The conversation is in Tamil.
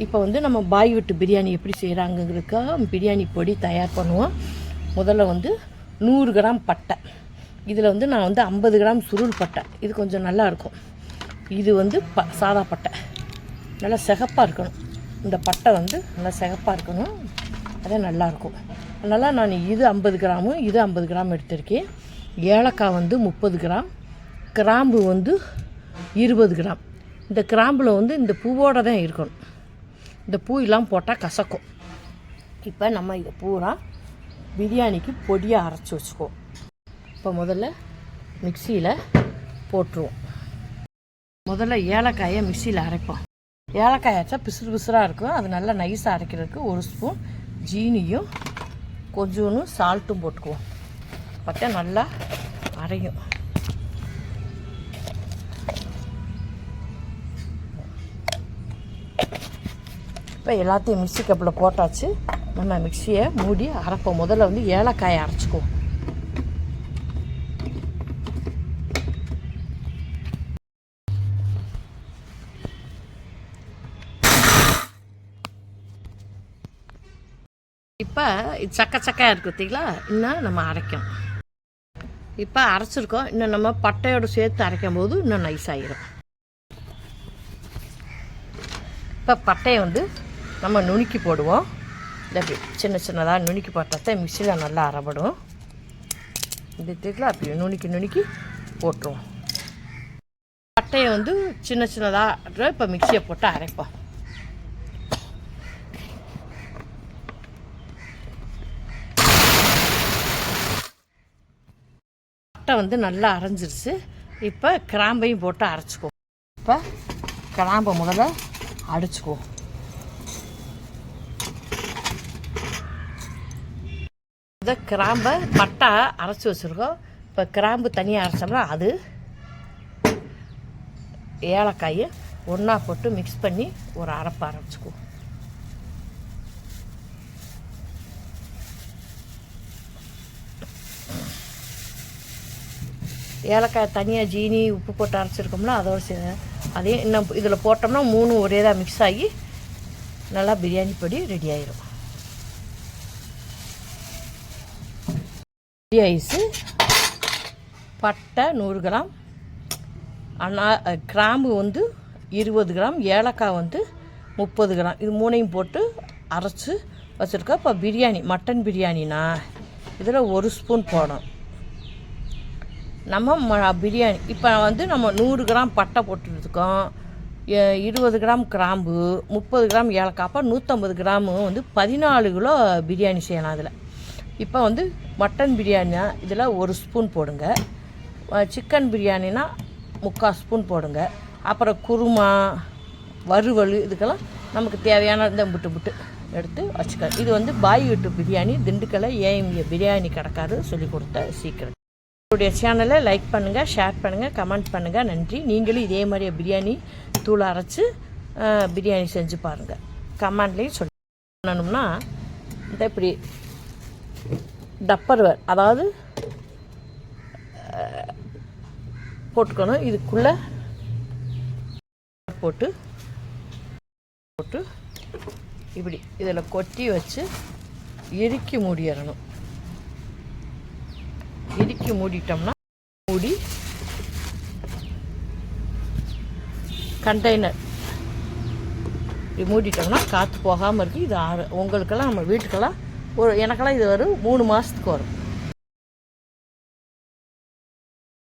இப்போ வந்து நம்ம பாய் வீட்டு பிரியாணி எப்படி செய்கிறாங்கிறதுக்காக பிரியாணி பொடி தயார் பண்ணுவோம். முதல்ல வந்து 100 கிராம் பட்டை, இதில் வந்து நான் வந்து 50 கிராம் சுருள் பட்டை, இது கொஞ்சம் நல்லாயிருக்கும். இது வந்து சாதா பட்டை, நல்லா சிகப்பாக இருக்கணும். இந்த பட்டை வந்து நல்லா சிகப்பாக இருக்கணும், அதான் நல்லாயிருக்கும். அதனால் நான் இது 50 கிராமு, இது 50 கிராம் எடுத்திருக்கேன். ஏலக்காய் வந்து 30 கிராம், கிராம்பு வந்து 20 கிராம். இந்த கிராம்பில் வந்து இந்த பூவோடு தான் இருக்கணும், இந்த பூ எல்லாம் போட்டால் கசக்கும். இப்போ நம்ம இதை பூரா பிரியாணிக்கு பொடியாக அரைச்சி வச்சுக்குவோம். இப்போ முதல்ல மிக்சியில் போட்டுருவோம். முதல்ல ஏலக்காயை மிக்சியில் அரைப்போம். ஏலக்காய் அரைச்சா பிசுறு பிசுறாக இருக்கும், அது நல்லா நைஸாக அரைக்கிறதுக்கு 1 ஸ்பூன் ஜீனியும் கொஞ்சோன்னு சால்ட்டும் போட்டுக்குவோம். பார்த்தா நல்லா அரையும். இப்போ எல்லாத்தையும் மிக்சி கப்பில் போட்டாச்சு. நம்ம மிக்சியை மூடி அரைப்போம். முதல்ல வந்து ஏலக்காயை அரைச்சிக்குவோம். இப்போ இது சக்கையாக இருக்குது பார்த்தீங்களா, இன்னும் நம்ம அரைக்கணும். இப்போ அரைச்சிருக்கோம், இன்னும் நம்ம பட்டையோடு சேர்த்து அரைக்கும் போது இன்னும் நைஸ் ஆகிடும். இப்போ பட்டையை வந்து நம்ம நுணுக்கி போடுவோம். இந்த சின்ன சின்னதாக நுணுக்கி போட்டால் மிக்சியில் நல்லா அரைப்படும். இந்த தேக்கில் அப்படி நுணுக்கி போட்டுருவோம். பட்டையை வந்து சின்ன சின்னதாக இப்போ மிக்சியை போட்டு அரைப்போம். பட்டை வந்து நல்லா அரைஞ்சிருச்சு. இப்போ கிராம்பையும் போட்டு அரைச்சிக்குவோம். இப்போ கிராம்பை முதல்ல அடிச்சுக்குவோம். இதை கிராம்பை பட்டை அரைச்சி வச்சுருக்கோம். இப்போ கிராம்பு தனியாக அரைச்சோம்னா அது ஏலக்காயை ஒன்றா போட்டு மிக்ஸ் பண்ணி ஒரு அரைப்பு அரைச்சிக்குவோம். ஏலக்காய் தனியாக ஜீனி உப்பு போட்டு அரைச்சிருக்கோம்னா அதோடு அதே இன்னும் இதில் போட்டோம்னா 3 ஒரே தான் மிக்ஸ் ஆகி நல்லா பிரியாணி பொடி ரெடி ஆயிடும். ஐஸு பட்டை 100 கிராம், கிராம்பு வந்து 20 கிராம், ஏலக்காய் வந்து 30 கிராம், இது 3ஐயும் போட்டு அரைச்சி வச்சுருக்கோம். இப்போ பிரியாணி மட்டன் பிரியாணினா இதில் 1 ஸ்பூன் போடணும். நம்ம பிரியாணி இப்போ வந்து நம்ம 100 கிராம் பட்டை போட்டுருக்கோம், 20 கிராம் கிராம்பு, 30 கிராம் ஏலக்காய், அப்போ 150 கிராமு வந்து 14 கிலோ பிரியாணி செய்யலாம். அதில் இப்போ வந்து மட்டன் பிரியாணினா இதில் 1 ஸ்பூன் போடுங்க, சிக்கன் பிரியாணினா 3/4 ஸ்பூன் போடுங்க. அப்புறம் குருமா வறுவல் இதுக்கெல்லாம் நமக்கு தேவையான இந்த புட்டு எடுத்து வச்சுக்க. இது வந்து பாய் வீட்டு பிரியாணி, திண்டுக்கல்ல ஏஎம்ஏ பிரியாணி கடைக்காரர் சொல்லி கொடுத்த சீக்கிரம். என்னுடைய சேனலை லைக் பண்ணுங்கள், ஷேர் பண்ணுங்கள், கமெண்ட் பண்ணுங்கள். நன்றி. நீங்களும் இதே மாதிரி பிரியாணி தூள் அரைச்சி பிரியாணி செஞ்சு பாருங்கள். கமெண்ட்லேயும் சொல்லணும்னா இந்த இப்படி டப்பர்வேர் அதாவது போட்டுக்கணும். இதுக்குள்ளே போட்டு இப்படி இதில் கொட்டி வச்சு இறுக்கி மூடிடணும். இறுக்கி மூடிட்டோம்னா மூடி கண்டெய்னர் இப்படி மூடிட்டோம்னா காற்று போகாமல் இருக்குது. இது உங்களுக்கெல்லாம் நம்ம வீட்டுக்கெல்லாம் எனக்கெல்லாம் இது வரும் 3 மாதத்துக்கு வரும்.